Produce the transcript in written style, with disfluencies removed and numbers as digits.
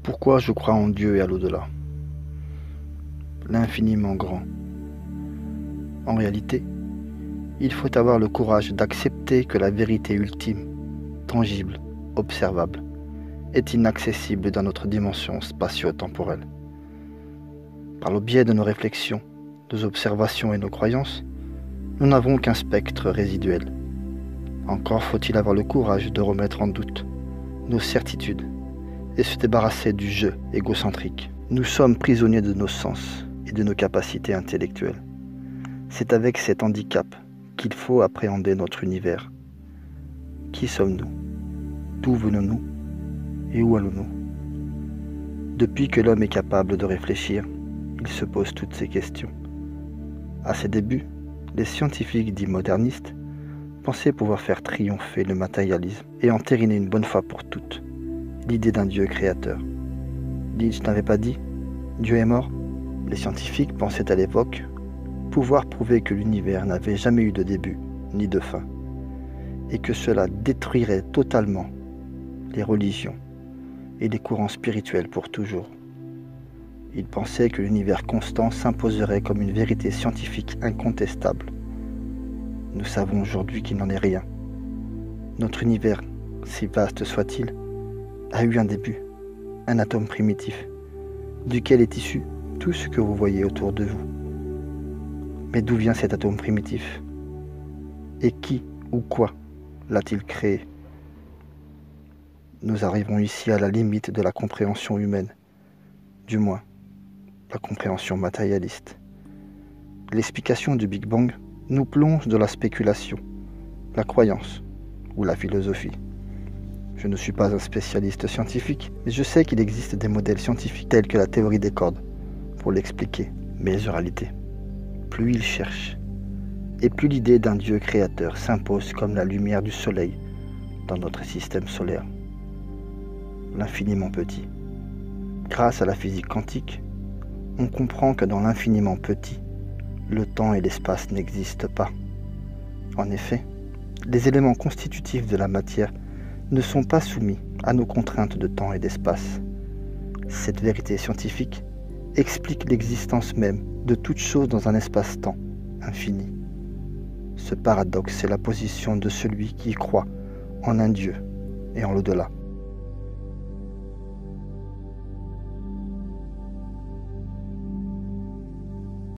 Pourquoi je crois en Dieu et à l'au-delà? L'infiniment grand. En réalité, il faut avoir le courage d'accepter que la vérité ultime, tangible, observable, est inaccessible dans notre dimension spatio-temporelle. Par le biais de nos réflexions, nos observations et nos croyances, nous n'avons qu'un spectre résiduel. Encore faut-il avoir le courage de remettre en doute nos certitudes et se débarrasser du jeu égocentrique. Nous sommes prisonniers de nos sens et de nos capacités intellectuelles. C'est avec cet handicap qu'il faut appréhender notre univers. Qui sommes-nous? D'où venons-nous? Et où allons-nous? Depuis que l'homme est capable de réfléchir, il se pose toutes ces questions. À ses débuts, les scientifiques dits modernistes pensaient pouvoir faire triompher le matérialisme et entériner une bonne fois pour toutes l'idée d'un Dieu créateur. Nietzsche n'avait pas dit « Dieu est mort ». Les scientifiques pensaient à l'époque pouvoir prouver que l'univers n'avait jamais eu de début ni de fin, et que cela détruirait totalement les religions et les courants spirituels pour toujours. Ils pensaient que l'univers constant s'imposerait comme une vérité scientifique incontestable. Nous savons aujourd'hui qu'il n'en est rien. Notre univers, si vaste soit-il, a eu un début, un atome primitif, duquel est issu tout ce que vous voyez autour de vous. Mais d'où vient cet atome primitif? Et qui ou quoi l'a-t-il créé? Nous arrivons ici à la limite de la compréhension humaine, du moins la compréhension matérialiste. L'explication du Big Bang nous plonge dans la spéculation, la croyance ou la philosophie. Je ne suis pas un spécialiste scientifique, mais je sais qu'il existe des modèles scientifiques tels que la théorie des cordes pour l'expliquer. Mais en réalité, plus il cherche, et plus l'idée d'un Dieu créateur s'impose comme la lumière du soleil dans notre système solaire, l'infiniment petit. Grâce à la physique quantique, on comprend que dans l'infiniment petit, le temps et l'espace n'existent pas. En effet, les éléments constitutifs de la matière ne sont pas soumis à nos contraintes de temps et d'espace. Cette vérité scientifique explique l'existence même de toute chose dans un espace-temps infini. Ce paradoxe est la position de celui qui croit en un Dieu et en l'au-delà.